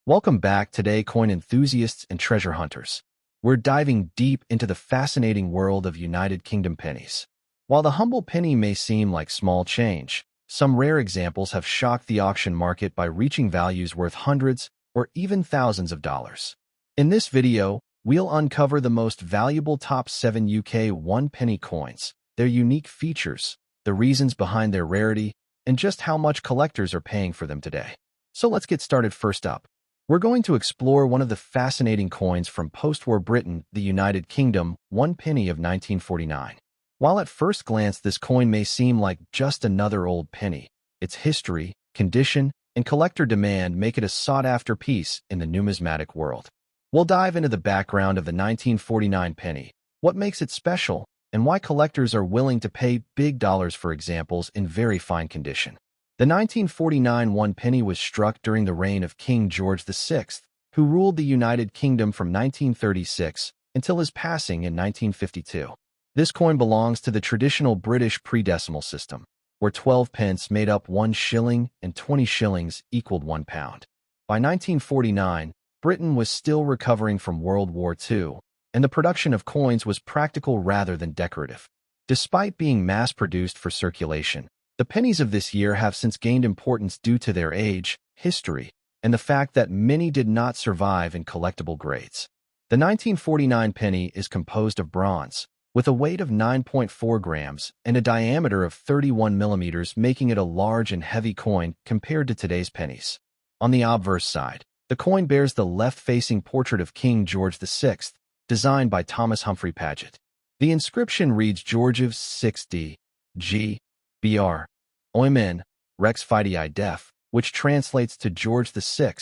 Welcome back today, coin enthusiasts and treasure hunters. We're diving deep into the fascinating world of United Kingdom pennies. While the humble penny may seem like small change, some rare examples have shocked the auction market by reaching values worth hundreds or even thousands of dollars. In this video, we'll uncover the most valuable top 7 UK 1 penny coins, their unique features, the reasons behind their rarity, and just how much collectors are paying for them today. So let's get started. First up, we're going to explore one of the fascinating coins from post-war Britain, the United Kingdom, 1 penny of 1949. While at first glance this coin may seem like just another old penny, its history, condition, and collector demand make it a sought-after piece in the numismatic world. We'll dive into the background of the 1949 penny, what makes it special, and why collectors are willing to pay big dollars for examples in very fine condition. The 1949 1 penny was struck during the reign of King George VI, who ruled the United Kingdom from 1936 until his passing in 1952. This coin belongs to the traditional British pre-decimal system, where 12 pence made up 1 shilling and 20 shillings equaled 1 pound. By 1949, Britain was still recovering from World War II, and the production of coins was practical rather than decorative. Despite being mass-produced for circulation, the pennies of this year have since gained importance due to their age, history, and the fact that many did not survive in collectible grades. The 1949 penny is composed of bronze, with a weight of 9.4 grams and a diameter of 31 millimeters, making it a large and heavy coin compared to today's pennies. On the obverse side, the coin bears the left-facing portrait of King George VI, designed by Thomas Humphrey Paget. The inscription reads George's 6D, G, BR, Oimen, Rex Fidei Def, which translates to George VI,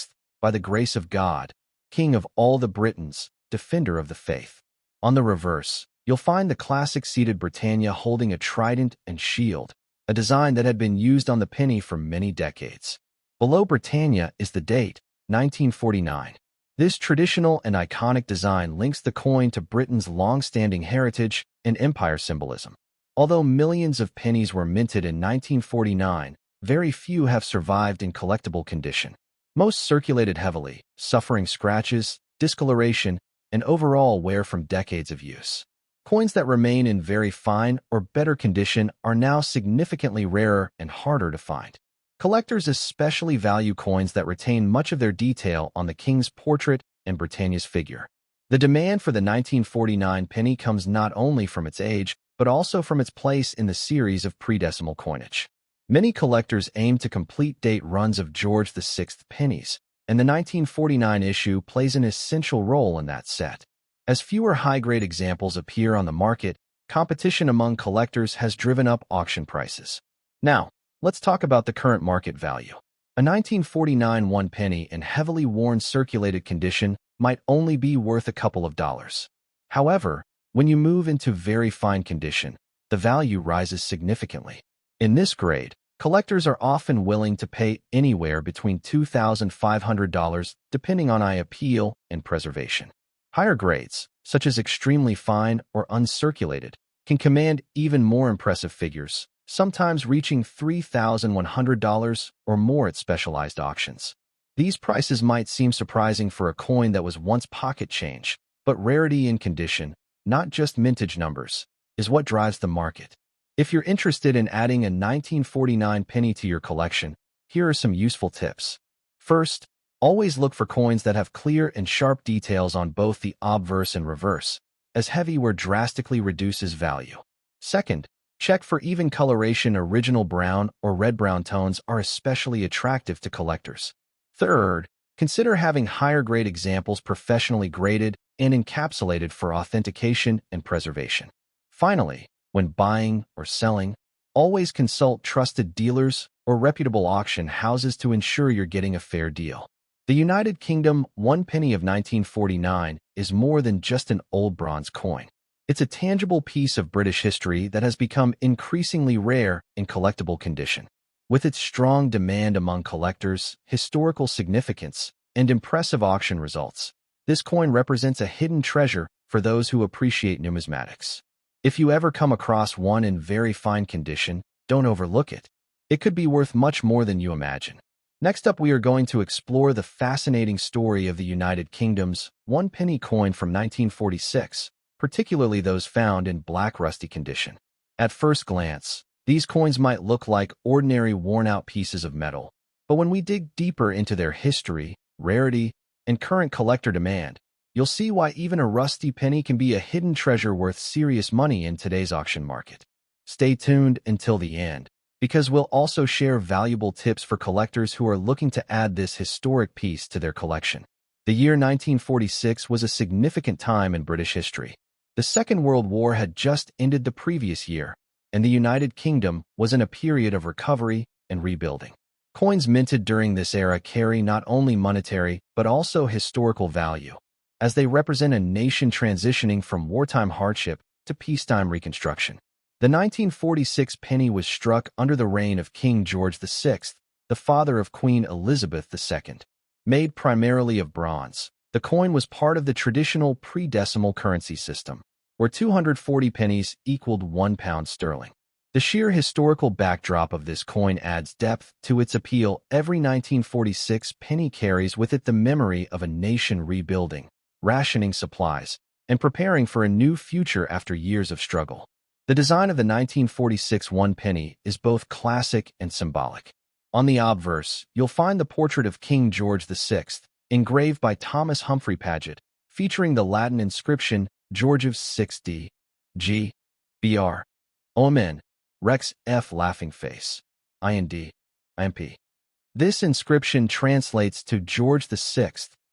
by the grace of God, King of all the Britons, defender of the faith. On the reverse, you'll find the classic seated Britannia holding a trident and shield, a design that had been used on the penny for many decades. Below Britannia is the date, 1949. This traditional and iconic design links the coin to Britain's long-standing heritage and empire symbolism. Although millions of pennies were minted in 1949, very few have survived in collectible condition. Most circulated heavily, suffering scratches, discoloration, and overall wear from decades of use. Coins that remain in very fine or better condition are now significantly rarer and harder to find. Collectors especially value coins that retain much of their detail on the king's portrait and Britannia's figure. The demand for the 1949 penny comes not only from its age, but also from its place in the series of pre-decimal coinage. Many collectors aim to complete date runs of George VI pennies, and the 1949 issue plays an essential role in that set. As fewer high-grade examples appear on the market, competition among collectors has driven up auction prices. Now, let's talk about the current market value. A 1949 1 penny in heavily worn circulated condition might only be worth a couple of dollars. However, when you move into very fine condition, the value rises significantly. In this grade, collectors are often willing to pay anywhere between $2,500 depending on eye appeal and preservation. Higher grades, such as extremely fine or uncirculated, can command even more impressive figures, sometimes reaching $3,100 or more at specialized auctions. These prices might seem surprising for a coin that was once pocket change, but rarity in condition, not just mintage numbers, is what drives the market. If you're interested in adding a 1949 penny to your collection, here are some useful tips. First, always look for coins that have clear and sharp details on both the obverse and reverse, as heavy wear drastically reduces value. Second, check for even coloration. Original brown or red-brown tones are especially attractive to collectors. Third, consider having higher-grade examples professionally graded and encapsulated for authentication and preservation. Finally, when buying or selling, always consult trusted dealers or reputable auction houses to ensure you're getting a fair deal. The United Kingdom 1 penny of 1949 is more than just an old bronze coin. It's a tangible piece of British history that has become increasingly rare in collectible condition. With its strong demand among collectors, historical significance, and impressive auction results, this coin represents a hidden treasure for those who appreciate numismatics. If you ever come across one in very fine condition, don't overlook it. It could be worth much more than you imagine. Next up, we are going to explore the fascinating story of the United Kingdom's one-penny coin from 1946, particularly those found in black rusty condition. At first glance, these coins might look like ordinary worn-out pieces of metal, but when we dig deeper into their history, rarity, and current collector demand, you'll see why even a rusty penny can be a hidden treasure worth serious money in today's auction market. Stay tuned until the end, because we'll also share valuable tips for collectors who are looking to add this historic piece to their collection. The year 1946 was a significant time in British history. The Second World War had just ended the previous year, and the United Kingdom was in a period of recovery and rebuilding. Coins minted during this era carry not only monetary but also historical value, as they represent a nation transitioning from wartime hardship to peacetime reconstruction. The 1946 penny was struck under the reign of King George VI, the father of Queen Elizabeth II. Made primarily of bronze, the coin was part of the traditional pre-decimal currency system, where 240 pennies equaled £1 sterling. The sheer historical backdrop of this coin adds depth to its appeal. Every 1946 penny carries with it the memory of a nation rebuilding, rationing supplies, and preparing for a new future after years of struggle. The design of the 1946 one penny is both classic and symbolic. On the obverse, you'll find the portrait of King George VI, engraved by Thomas Humphrey Paget, featuring the Latin inscription Georgius 6d. G. Br. Omen. Rex F. Laughing Face. IND. MP. This inscription translates to George VI,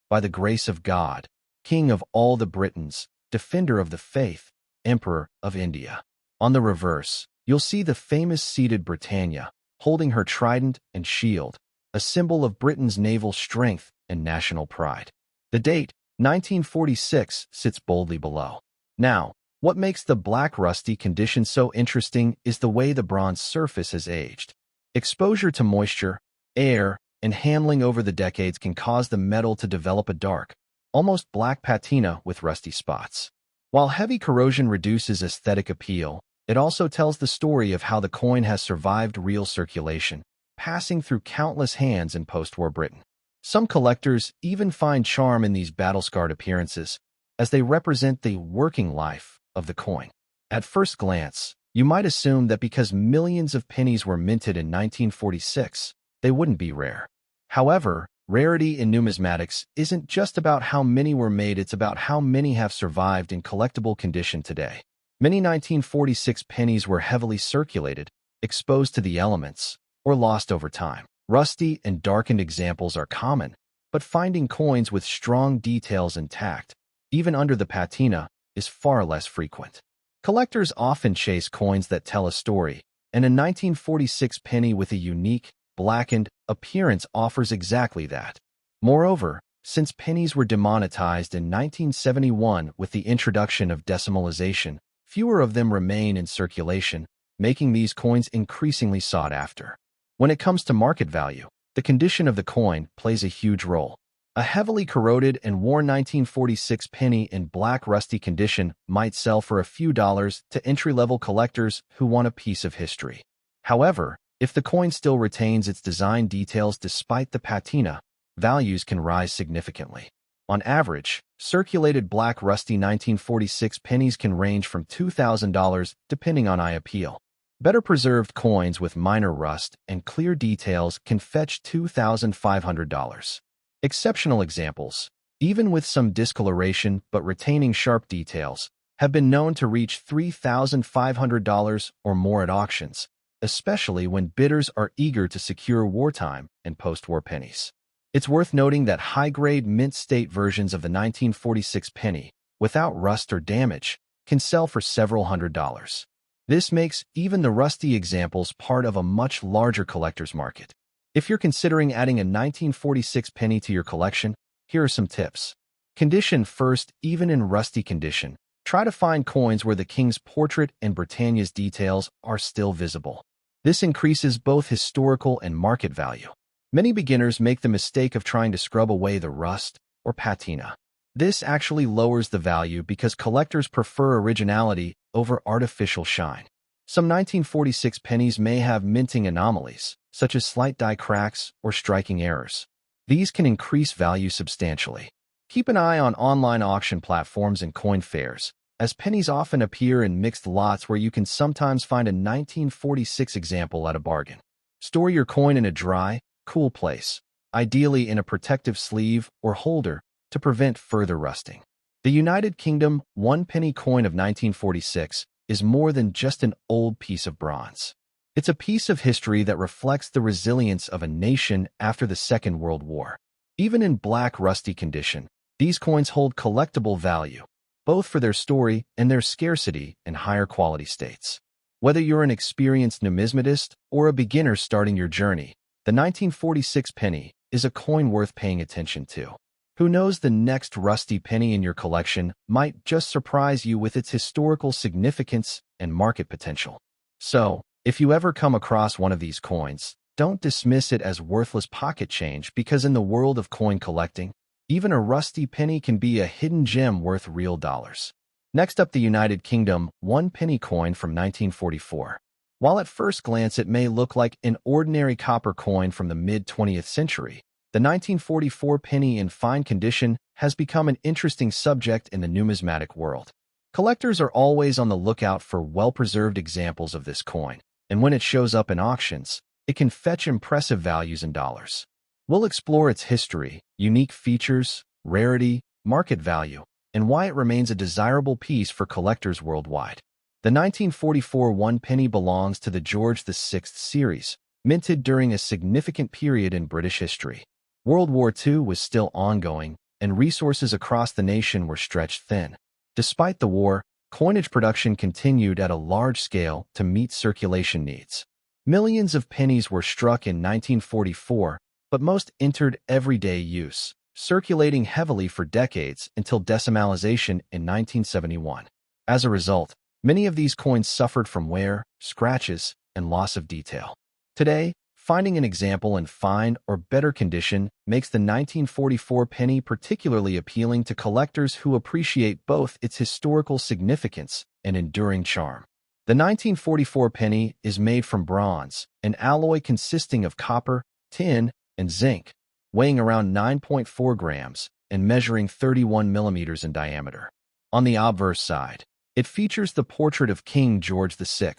by the grace of God, King of all the Britons, Defender of the Faith, Emperor of India. On the reverse, you'll see the famous seated Britannia, holding her trident and shield, a symbol of Britain's naval strength and national pride. The date, 1946, sits boldly below. Now, what makes the black rusty condition so interesting is the way the bronze surface has aged. Exposure to moisture, air, and handling over the decades can cause the metal to develop a dark, almost black patina with rusty spots. While heavy corrosion reduces aesthetic appeal, it also tells the story of how the coin has survived real circulation, passing through countless hands in post-war Britain. Some collectors even find charm in these battle-scarred appearances, as they represent the working life of the coin. At first glance, you might assume that because millions of pennies were minted in 1946, they wouldn't be rare. However, rarity in numismatics isn't just about how many were made, it's about how many have survived in collectible condition today. Many 1946 pennies were heavily circulated, exposed to the elements, or lost over time. Rusty and darkened examples are common, but finding coins with strong details intact, even under the patina, is far less frequent. Collectors often chase coins that tell a story, and a 1946 penny with a unique, blackened appearance offers exactly that. Moreover, since pennies were demonetized in 1971 with the introduction of decimalization, fewer of them remain in circulation, making these coins increasingly sought after. When it comes to market value, the condition of the coin plays a huge role. A heavily corroded and worn 1946 penny in black rusty condition might sell for a few dollars to entry-level collectors who want a piece of history. However, if the coin still retains its design details despite the patina, values can rise significantly. On average, circulated black rusty 1946 pennies can range from $2,000 depending on eye appeal. Better preserved coins with minor rust and clear details can fetch $2,500. Exceptional examples, even with some discoloration but retaining sharp details, have been known to reach $3,500 or more at auctions, especially when bidders are eager to secure wartime and post-war pennies. It's worth noting that high-grade mint-state versions of the 1946 penny, without rust or damage, can sell for several $100s. This makes even the rusty examples part of a much larger collector's market. If you're considering adding a 1946 penny to your collection, here are some tips. Condition first. Even in rusty condition, try to find coins where the king's portrait and Britannia's details are still visible. This increases both historical and market value. Many beginners make the mistake of trying to scrub away the rust or patina. This actually lowers the value because collectors prefer originality over artificial shine. Some 1946 pennies may have minting anomalies, such as slight die cracks or striking errors. These can increase value substantially. Keep an eye on online auction platforms and coin fairs, as pennies often appear in mixed lots where you can sometimes find a 1946 example at a bargain. Store your coin in a dry, cool place, ideally in a protective sleeve or holder to prevent further rusting. The United Kingdom 1-penny coin of 1946 is more than just an old piece of bronze. It's a piece of history that reflects the resilience of a nation after the Second World War. Even in black, rusty condition, these coins hold collectible value, both for their story and their scarcity in higher quality states. Whether you're an experienced numismatist or a beginner starting your journey, the 1946 penny is a coin worth paying attention to. Who knows, the next rusty penny in your collection might just surprise you with its historical significance and market potential. So, if you ever come across one of these coins, don't dismiss it as worthless pocket change, because in the world of coin collecting, even a rusty penny can be a hidden gem worth real dollars. Next up, the United Kingdom 1-penny coin from 1944. While at first glance it may look like an ordinary copper coin from the mid-20th century, the 1944 penny in fine condition has become an interesting subject in the numismatic world. Collectors are always on the lookout for well-preserved examples of this coin, and when it shows up in auctions, it can fetch impressive values in dollars. We'll explore its history, unique features, rarity, market value, and why it remains a desirable piece for collectors worldwide. The 1944 1-penny belongs to the George VI series, minted during a significant period in British history. World War II was still ongoing, and resources across the nation were stretched thin. Despite the war, coinage production continued at a large scale to meet circulation needs. Millions of pennies were struck in 1944, but most entered everyday use, circulating heavily for decades until decimalization in 1971. As a result, many of these coins suffered from wear, scratches, and loss of detail. Today, finding an example in fine or better condition makes the 1944 penny particularly appealing to collectors who appreciate both its historical significance and enduring charm. The 1944 penny is made from bronze, an alloy consisting of copper, tin, and zinc, weighing around 9.4 grams and measuring 31 millimeters in diameter. On the obverse side, it features the portrait of King George VI,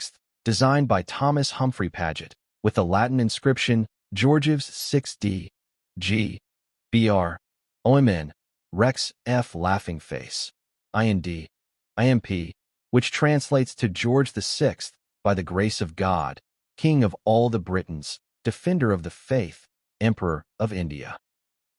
designed by Thomas Humphrey Paget, with the Latin inscription Georgives 6D, G, BR, OMN, Rex F laughing face, IND, IMP, which translates to George VI, by the grace of God, King of all the Britons, Defender of the Faith, Emperor of India.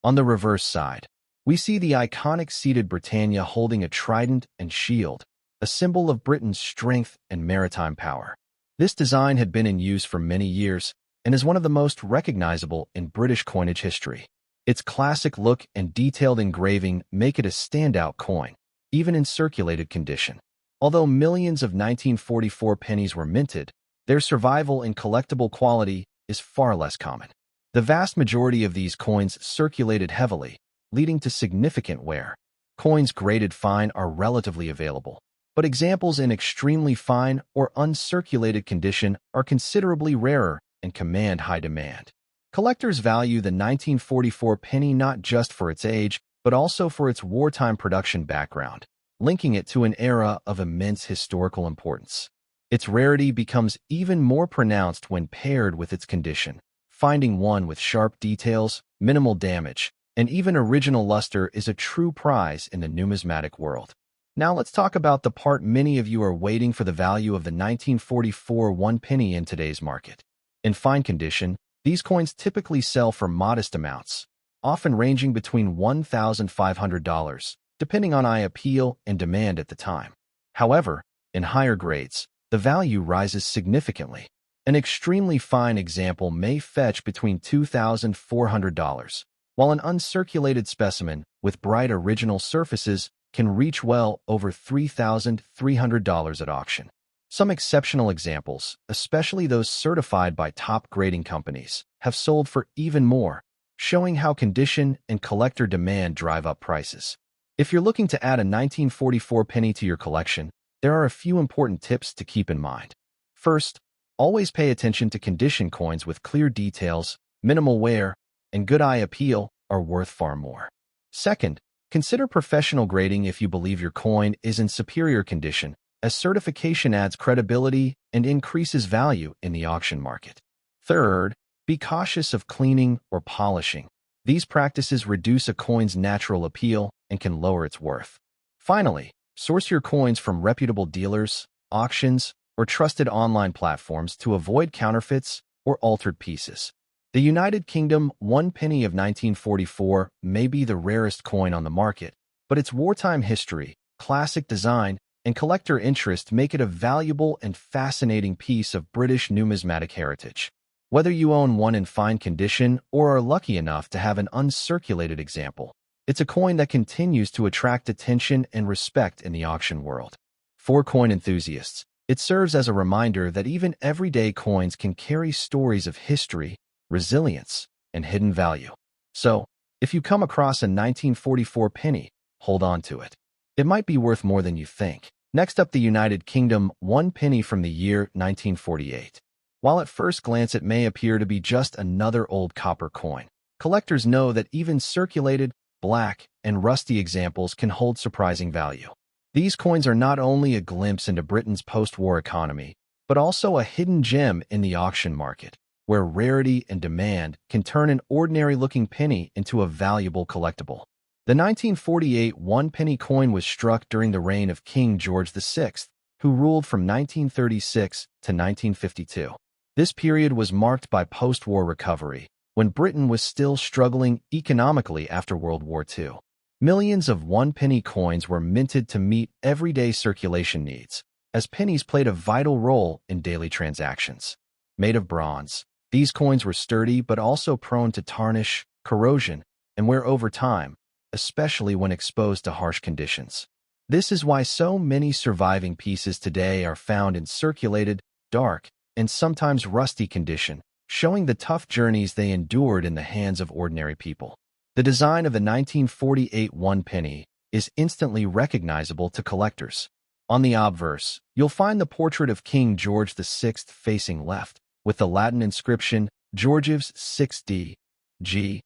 On the reverse side, we see the iconic seated Britannia holding a trident and shield, a symbol of Britain's strength and maritime power. This design had been in use for many years and is one of the most recognizable in British coinage history. Its classic look and detailed engraving make it a standout coin, even in circulated condition. Although millions of 1944 pennies were minted, their survival in collectible quality is far less common. The vast majority of these coins circulated heavily, leading to significant wear. Coins graded fine are relatively available, but examples in extremely fine or uncirculated condition are considerably rarer and command high demand. Collectors value the 1944 penny not just for its age, but also for its wartime production background, linking it to an era of immense historical importance. Its rarity becomes even more pronounced when paired with its condition. Finding one with sharp details, minimal damage, and even original luster is a true prize in the numismatic world. Now let's talk about the part many of you are waiting for: the value of the 1944 1-penny in today's market. In fine condition, these coins typically sell for modest amounts, often ranging between $1,500, depending on eye appeal and demand at the time. However, in higher grades, the value rises significantly. An extremely fine example may fetch between $2,400, while an uncirculated specimen with bright original surfaces can reach well over $3,300 at auction. Some exceptional examples, especially those certified by top grading companies, have sold for even more, showing how condition and collector demand drive up prices. If you're looking to add a 1944 penny to your collection, there are a few important tips to keep in mind. First, Always pay attention to condition. Coins with clear details, minimal wear, and good eye appeal are worth far more. Second, consider professional grading if you believe your coin is in superior condition, as certification adds credibility and increases value in the auction market. Third, be cautious of cleaning or polishing. These practices reduce a coin's natural appeal and can lower its worth. Finally, source your coins from reputable dealers, auctions, or trusted online platforms to avoid counterfeits or altered pieces. The United Kingdom 1 penny of 1944 may be the rarest coin on the market, but its wartime history, classic design, and collector interest make it a valuable and fascinating piece of British numismatic heritage. Whether you own one in fine condition or are lucky enough to have an uncirculated example, it's a coin that continues to attract attention and respect in the auction world. For coin enthusiasts, it serves as a reminder that even everyday coins can carry stories of history, resilience, and hidden value. So, if you come across a 1944 penny, hold on to it. It might be worth more than you think. Next up, the United Kingdom 1 penny from the year 1948. While at first glance it may appear to be just another old copper coin, collectors know that even circulated, black, and rusty examples can hold surprising value. These coins are not only a glimpse into Britain's post-war economy, but also a hidden gem in the auction market, where rarity and demand can turn an ordinary-looking penny into a valuable collectible. The 1948 1-penny coin was struck during the reign of King George VI, who ruled from 1936 to 1952. This period was marked by post-war recovery, when Britain was still struggling economically after World War II. Millions of 1-penny coins were minted to meet everyday circulation needs, as pennies played a vital role in daily transactions. Made of bronze, these coins were sturdy but also prone to tarnish, corrosion, and wear over time, especially when exposed to harsh conditions. This is why so many surviving pieces today are found in circulated, dark, and sometimes rusty condition, showing the tough journeys they endured in the hands of ordinary people. The design of the 1948 1-penny is instantly recognizable to collectors. On the obverse, you'll find the portrait of King George VI facing left, with the Latin inscription Georgievs 6d, G,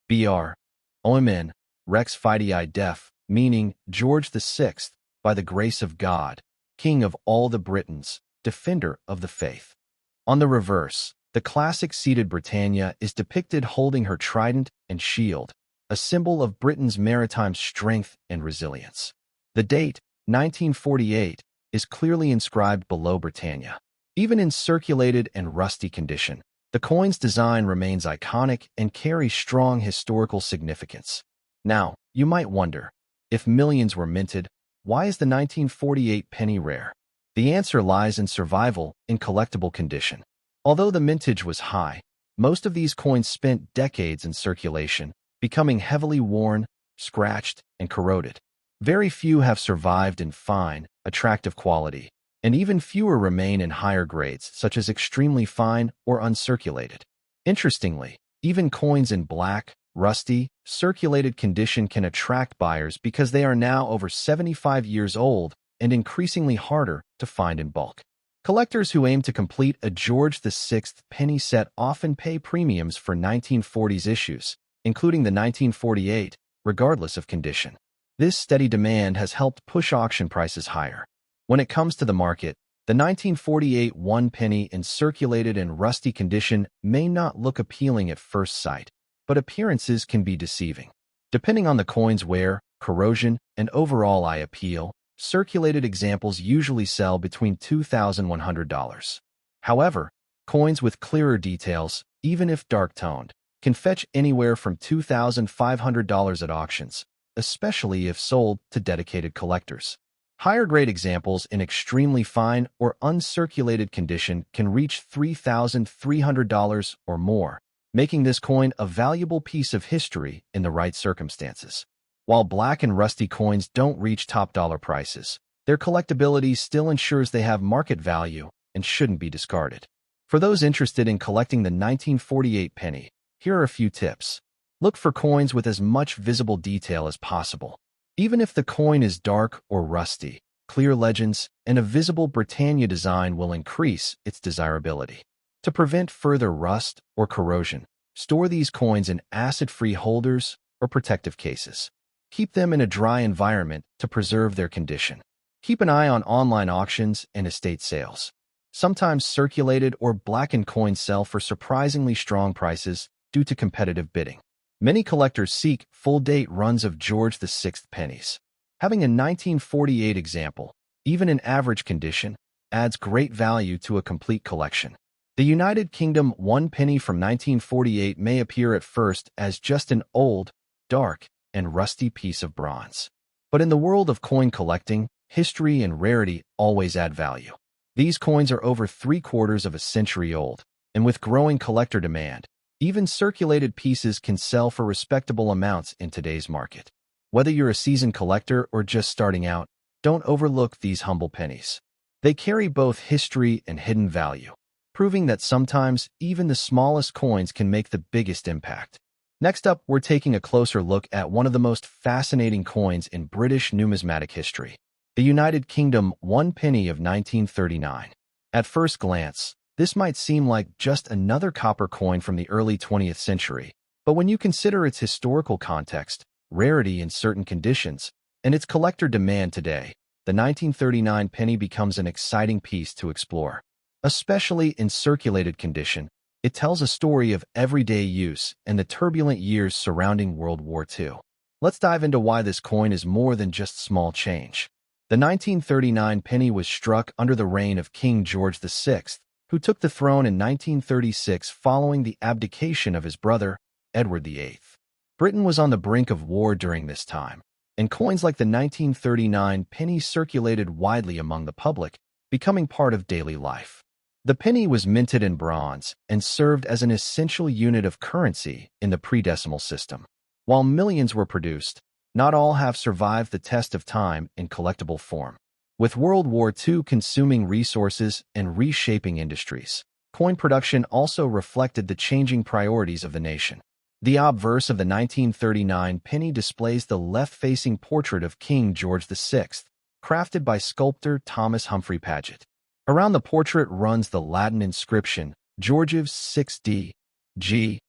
Br, Omen, Rex Fidei Def, meaning George VI, by the grace of God, King of all the Britons, defender of the faith. On the reverse, the classic seated Britannia is depicted holding her trident and shield, a symbol of Britain's maritime strength and resilience. The date, 1948, is clearly inscribed below Britannia. Even in circulated and rusty condition, the coin's design remains iconic and carries strong historical significance. Now, you might wonder, if millions were minted, why is the 1948 penny rare? The answer lies in survival in collectible condition. Although the mintage was high, most of these coins spent decades in circulation, becoming heavily worn, scratched, and corroded. Very few have survived in fine, attractive quality, and even fewer remain in higher grades, such as extremely fine or uncirculated. Interestingly, even coins in black, rusty, circulated condition can attract buyers because they are now over 75 years old and increasingly harder to find in bulk. Collectors who aim to complete a George VI penny set often pay premiums for 1940s issues, including the 1948, regardless of condition. This steady demand has helped push auction prices higher. When it comes to the market, the 1948 1-penny in circulated and rusty condition may not look appealing at first sight, but appearances can be deceiving. Depending on the coin's wear, corrosion, and overall eye appeal, circulated examples usually sell between $2,100. However, coins with clearer details, even if dark-toned, can fetch anywhere from $2,500 at auctions, especially if sold to dedicated collectors. Higher-grade examples in extremely fine or uncirculated condition can reach $3,300 or more, making this coin a valuable piece of history in the right circumstances. While black and rusty coins don't reach top-dollar prices, their collectability still ensures they have market value and shouldn't be discarded. For those interested in collecting the 1948 penny, here are a few tips. Look for coins with as much visible detail as possible. Even if the coin is dark or rusty, clear legends, and a visible Britannia design will increase its desirability. To prevent further rust or corrosion, store these coins in acid-free holders or protective cases. Keep them in a dry environment to preserve their condition. Keep an eye on online auctions and estate sales. Sometimes circulated or blackened coins sell for surprisingly strong prices due to competitive bidding. Many collectors seek full-date runs of George VI pennies. Having a 1948 example, even in average condition, adds great value to a complete collection. The United Kingdom 1 penny from 1948 may appear at first as just an old, dark, and rusty piece of bronze. But in the world of coin collecting, history and rarity always add value. These coins are over 3/4 of a century old, and with growing collector demand, even circulated pieces can sell for respectable amounts in today's market. Whether you're a seasoned collector or just starting out, don't overlook these humble pennies. They carry both history and hidden value, proving that sometimes even the smallest coins can make the biggest impact. Next up, we're taking a closer look at one of the most fascinating coins in British numismatic history, the United Kingdom 1 penny of 1939. At first glance, this might seem like just another copper coin from the early 20th century, but when you consider its historical context, rarity in certain conditions, and its collector demand today, the 1939 penny becomes an exciting piece to explore. Especially in circulated condition, it tells a story of everyday use and the turbulent years surrounding World War II. Let's dive into why this coin is more than just small change. The 1939 penny was struck under the reign of King George VI, who took the throne in 1936 following the abdication of his brother, Edward VIII. Britain was on the brink of war during this time, and coins like the 1939 penny circulated widely among the public, becoming part of daily life. The penny was minted in bronze and served as an essential unit of currency in the pre-decimal system. While millions were produced, not all have survived the test of time in collectible form. With World War II consuming resources and reshaping industries, coin production also reflected the changing priorities of the nation. The obverse of the 1939 penny displays the left-facing portrait of King George VI, crafted by sculptor Thomas Humphrey Paget. Around the portrait runs the Latin inscription, Georgius 6d, G,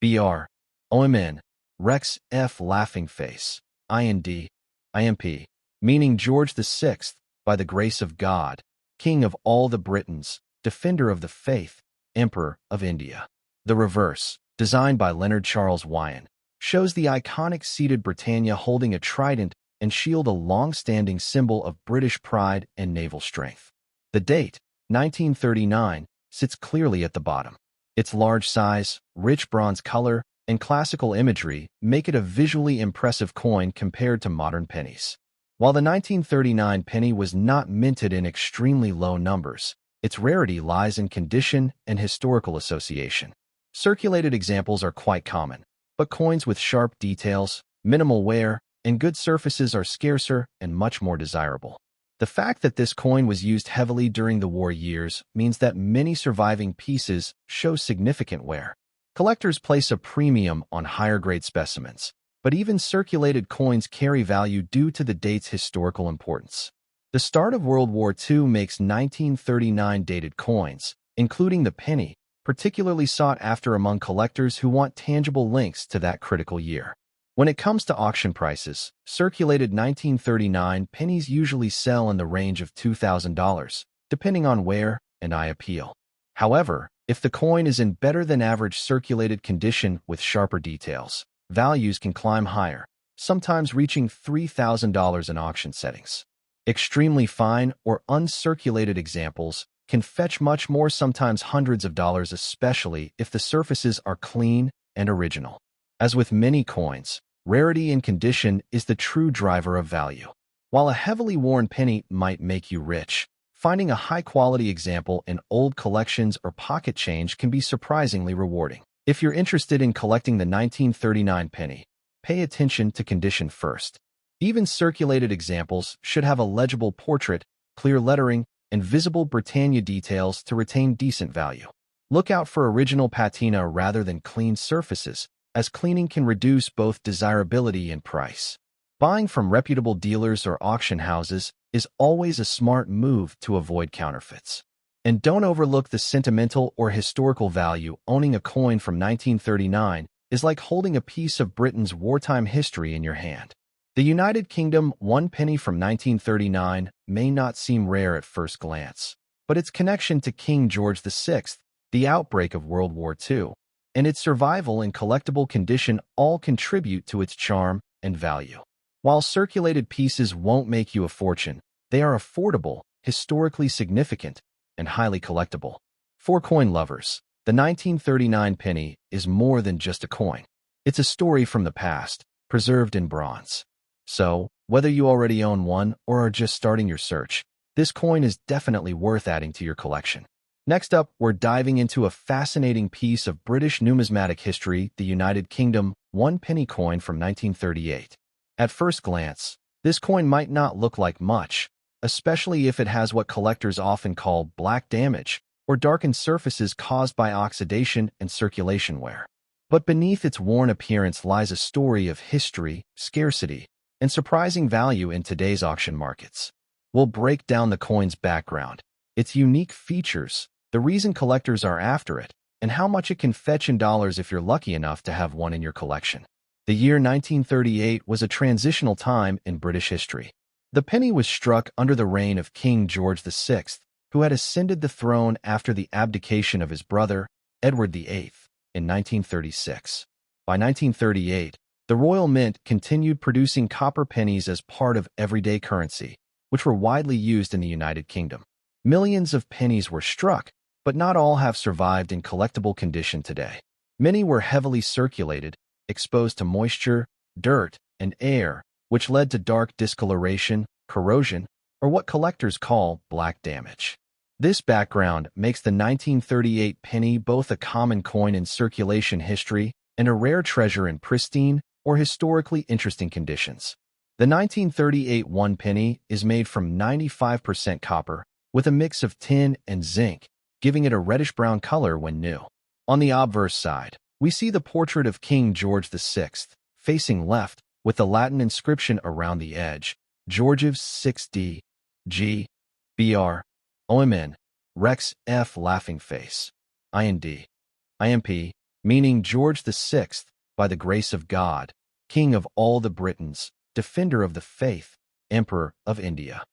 Br, OMN, Rex F laughing face, IND, IMP, meaning George VI, by the grace of God, King of all the Britons, Defender of the Faith, Emperor of India. The reverse, designed by Leonard Charles Wyon, shows the iconic seated Britannia holding a trident and shield, a long-standing symbol of British pride and naval strength. The date, 1939, sits clearly at the bottom. Its large size, rich bronze color, and classical imagery make it a visually impressive coin compared to modern pennies. While the 1939 penny was not minted in extremely low numbers, its rarity lies in condition and historical association. Circulated examples are quite common, but coins with sharp details, minimal wear, and good surfaces are scarcer and much more desirable. The fact that this coin was used heavily during the war years means that many surviving pieces show significant wear. Collectors place a premium on higher-grade specimens, but even circulated coins carry value due to the date's historical importance. The start of World War II makes 1939 dated coins, including the penny, particularly sought after among collectors who want tangible links to that critical year. When it comes to auction prices, circulated 1939 pennies usually sell in the range of $2,000, depending on wear and eye appeal. However, if the coin is in better than average circulated condition with sharper details, values can climb higher, sometimes reaching $3,000 in auction settings. Extremely fine or uncirculated examples can fetch much more, sometimes hundreds of dollars, especially if the surfaces are clean and original. As with many coins, rarity and condition is the true driver of value. While a heavily worn penny might make you rich, finding a high-quality example in old collections or pocket change can be surprisingly rewarding. If you're interested in collecting the 1939 penny, pay attention to condition first. Even circulated examples should have a legible portrait, clear lettering, and visible Britannia details to retain decent value. Look out for original patina rather than clean surfaces, as cleaning can reduce both desirability and price. Buying from reputable dealers or auction houses is always a smart move to avoid counterfeits. And don't overlook the sentimental or historical value. Owning a coin from 1939 is like holding a piece of Britain's wartime history in your hand. The United Kingdom 1 penny from 1939 may not seem rare at first glance, but its connection to King George VI, the outbreak of World War II, and its survival in collectible condition all contribute to its charm and value. While circulated pieces won't make you a fortune, they are affordable, historically significant, and highly collectible. For coin lovers, the 1939 penny is more than just a coin. It's a story from the past, preserved in bronze. So, whether you already own one or are just starting your search, this coin is definitely worth adding to your collection. Next up, we're diving into a fascinating piece of British numismatic history, the United Kingdom 1 penny coin from 1938. At first glance, this coin might not look like much, especially if it has what collectors often call black damage, or darkened surfaces caused by oxidation and circulation wear. But beneath its worn appearance lies a story of history, scarcity, and surprising value in today's auction markets. We'll break down the coin's background, its unique features, the reason collectors are after it, and how much it can fetch in dollars if you're lucky enough to have one in your collection. The year 1938 was a transitional time in British history. The penny was struck under the reign of King George VI, who had ascended the throne after the abdication of his brother, Edward VIII, in 1936. By 1938, the Royal Mint continued producing copper pennies as part of everyday currency, which were widely used in the United Kingdom. Millions of pennies were struck, but not all have survived in collectible condition today. Many were heavily circulated, exposed to moisture, dirt, and air, which led to dark discoloration, corrosion, or what collectors call black damage. This background makes the 1938 penny both a common coin in circulation history and a rare treasure in pristine or historically interesting conditions. The 1938 1 penny is made from 95% copper, with a mix of tin and zinc, giving it a reddish-brown color when new. On the obverse side, we see the portrait of King George VI, facing left, with the Latin inscription around the edge, Georgius 6d, G, Br, OMN, Rex F laughing face, IND, IMP, meaning George VI, by the grace of God, King of all the Britons, Defender of the Faith, Emperor of India.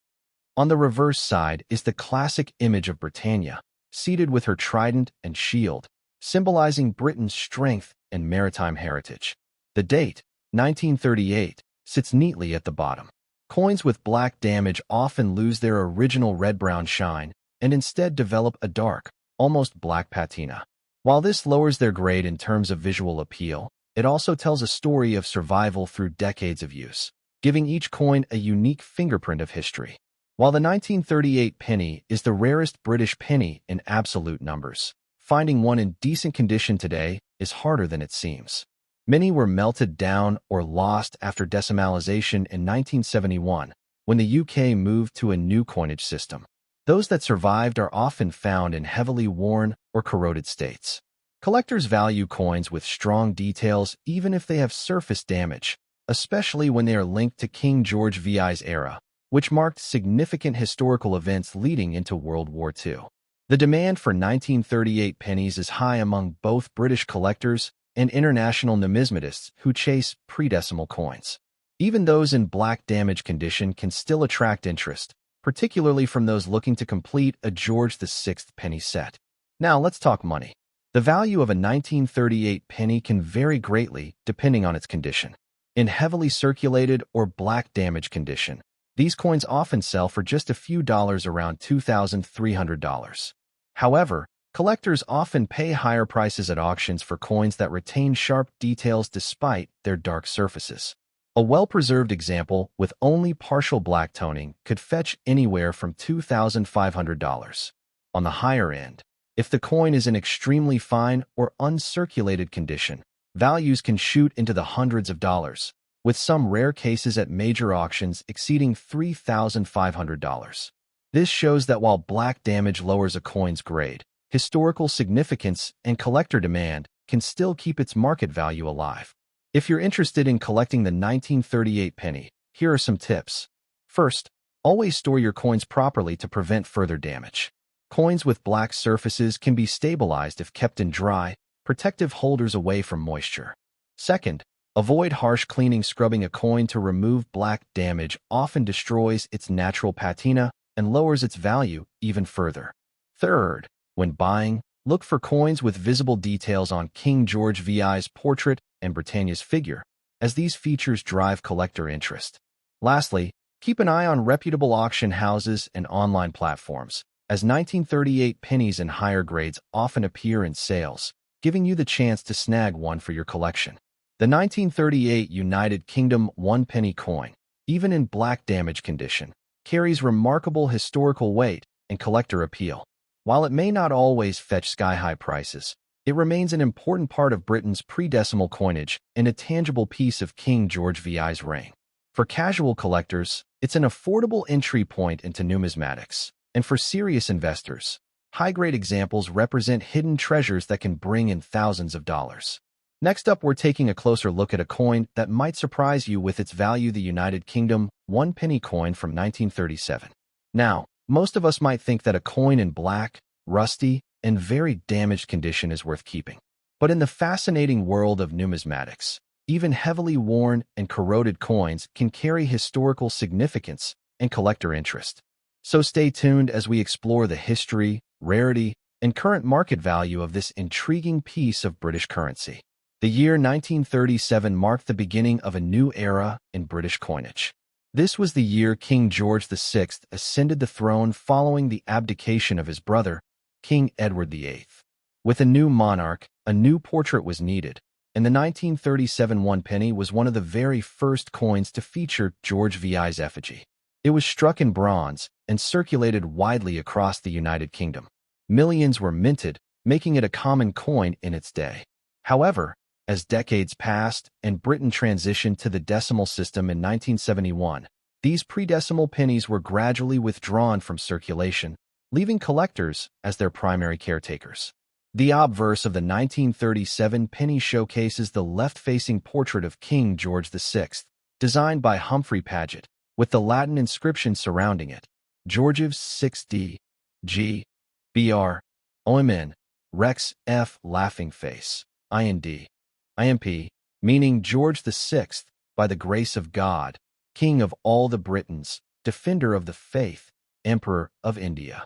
On the reverse side is the classic image of Britannia, seated with her trident and shield, symbolizing Britain's strength and maritime heritage. The date, 1938, sits neatly at the bottom. Coins with black damage often lose their original red-brown shine and instead develop a dark, almost black patina. While this lowers their grade in terms of visual appeal, it also tells a story of survival through decades of use, giving each coin a unique fingerprint of history. While the 1938 penny is the rarest British penny in absolute numbers, finding one in decent condition today is harder than it seems. Many were melted down or lost after decimalization in 1971, when the UK moved to a new coinage system. Those that survived are often found in heavily worn or corroded states. Collectors value coins with strong details even if they have surface damage, especially when they are linked to King George VI's era, which marked significant historical events leading into World War II. The demand for 1938 pennies is high among both British collectors and international numismatists who chase pre-decimal coins. Even those in black damage condition can still attract interest, particularly from those looking to complete a George VI penny set. Now let's talk money. The value of a 1938 penny can vary greatly depending on its condition. In heavily circulated or black damage condition, these coins often sell for just a few dollars, around $2,300. However, collectors often pay higher prices at auctions for coins that retain sharp details despite their dark surfaces. A well-preserved example with only partial black toning could fetch anywhere from $2,500. On the higher end, if the coin is in extremely fine or uncirculated condition, values can shoot into the hundreds of dollars, with some rare cases at major auctions exceeding $3,500. This shows that while black damage lowers a coin's grade, historical significance and collector demand can still keep its market value alive. If you're interested in collecting the 1938 penny, here are some tips. First, Always store your coins properly to prevent further damage. Coins with black surfaces can be stabilized if kept in dry, protective holders away from moisture. Second, avoid harsh cleaning. Scrubbing a coin to remove black damage often destroys its natural patina and lowers its value even further. Third, when buying, look for coins with visible details on King George VI's portrait and Britannia's figure, as these features drive collector interest. Lastly, keep an eye on reputable auction houses and online platforms, as 1938 pennies and higher grades often appear in sales, giving you the chance to snag one for your collection. The 1938 United Kingdom 1 penny coin, even in black damage condition, carries remarkable historical weight and collector appeal. While it may not always fetch sky-high prices, it remains an important part of Britain's pre-decimal coinage and a tangible piece of King George VI's reign. For casual collectors, it's an affordable entry point into numismatics, and for serious investors, high-grade examples represent hidden treasures that can bring in thousands of dollars. Next up, we're taking a closer look at a coin that might surprise you with its value: the United Kingdom 1 penny coin from 1937. Now, most of us might think that a coin in black, rusty, and very damaged condition is worth keeping. But in the fascinating world of numismatics, even heavily worn and corroded coins can carry historical significance and collector interest. So stay tuned as we explore the history, rarity, and current market value of this intriguing piece of British currency. The year 1937 marked the beginning of a new era in British coinage. This was the year King George VI ascended the throne following the abdication of his brother, King Edward VIII. With a new monarch, a new portrait was needed, and the 1937 1 penny was one of the very first coins to feature George VI's effigy. It was struck in bronze and circulated widely across the United Kingdom. Millions were minted, making it a common coin in its day. However, as decades passed and Britain transitioned to the decimal system in 1971, these pre-decimal pennies were gradually withdrawn from circulation, leaving collectors as their primary caretakers. The obverse of the 1937 penny showcases the left-facing portrait of King George VI, designed by Humphrey Paget, with the Latin inscription surrounding it: Georgius 6d. G. Br. OMN. Rex F. Laughing Face. IND. IMP, meaning George VI, by the grace of God, King of all the Britons, Defender of the Faith, Emperor of India.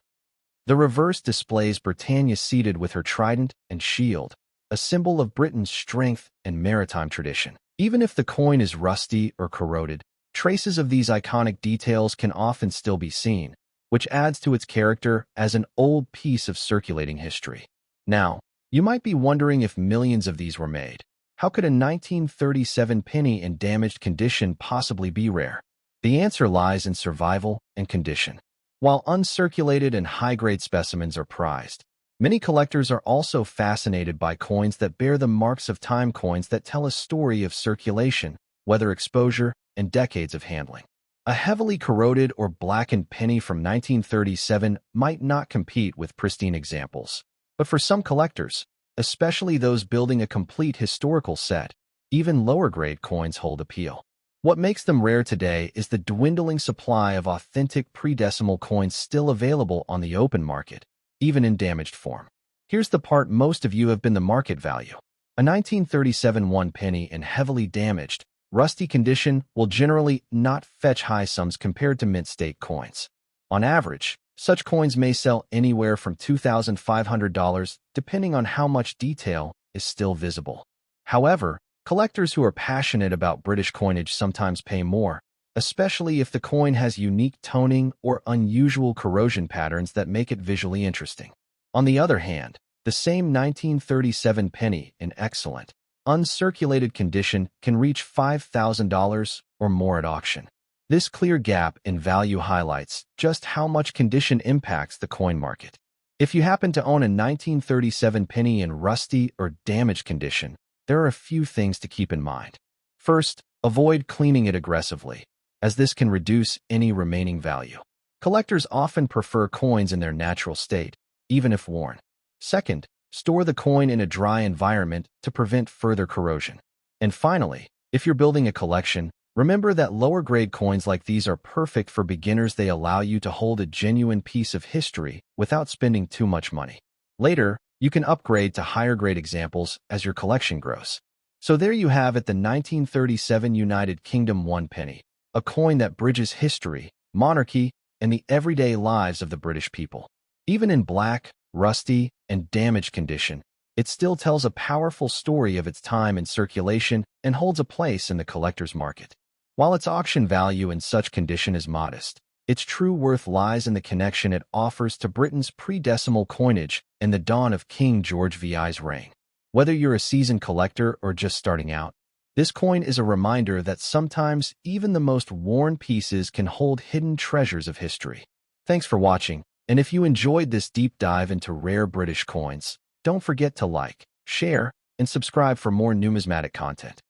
The reverse displays Britannia seated with her trident and shield, a symbol of Britain's strength and maritime tradition. Even if the coin is rusty or corroded, traces of these iconic details can often still be seen, which adds to its character as an old piece of circulating history. Now, you might be wondering if millions of these were made. How could a 1937 penny in damaged condition possibly be rare? The answer lies in survival and condition. While uncirculated and high-grade specimens are prized, many collectors are also fascinated by coins that bear the marks of time, coins that tell a story of circulation, weather exposure, and decades of handling. A heavily corroded or blackened penny from 1937 might not compete with pristine examples. But for some collectors, especially those building a complete historical set, even lower-grade coins hold appeal. What makes them rare today is the dwindling supply of authentic pre-decimal coins still available on the open market, even in damaged form. Here's the part most of you have been: the market value. A 1937 1 penny in heavily damaged, rusty condition will generally not fetch high sums compared to mint-state coins. On average, such coins may sell anywhere from $2,500, depending on how much detail is still visible. However, collectors who are passionate about British coinage sometimes pay more, especially if the coin has unique toning or unusual corrosion patterns that make it visually interesting. On the other hand, the same 1937 penny in excellent, uncirculated condition can reach $5,000 or more at auction. This clear gap in value highlights just how much condition impacts the coin market. If you happen to own a 1937 penny in rusty or damaged condition, there are a few things to keep in mind. First, avoid cleaning it aggressively, as this can reduce any remaining value. Collectors often prefer coins in their natural state, even if worn. Second, store the coin in a dry environment to prevent further corrosion. And finally, if you're building a collection, Remember that lower-grade coins like these are perfect for beginners. They allow you to hold a genuine piece of history without spending too much money. Later, you can upgrade to higher-grade examples as your collection grows. So there you have it, the 1937 United Kingdom 1 penny, a coin that bridges history, monarchy, and the everyday lives of the British people. Even in black, rusty, and damaged condition, it still tells a powerful story of its time in circulation and holds a place in the collector's market. While its auction value in such condition is modest, its true worth lies in the connection it offers to Britain's pre-decimal coinage and the dawn of King George VI's reign. Whether you're a seasoned collector or just starting out, this coin is a reminder that sometimes even the most worn pieces can hold hidden treasures of history. Thanks for watching, and if you enjoyed this deep dive into rare British coins, don't forget to like, share, and subscribe for more numismatic content.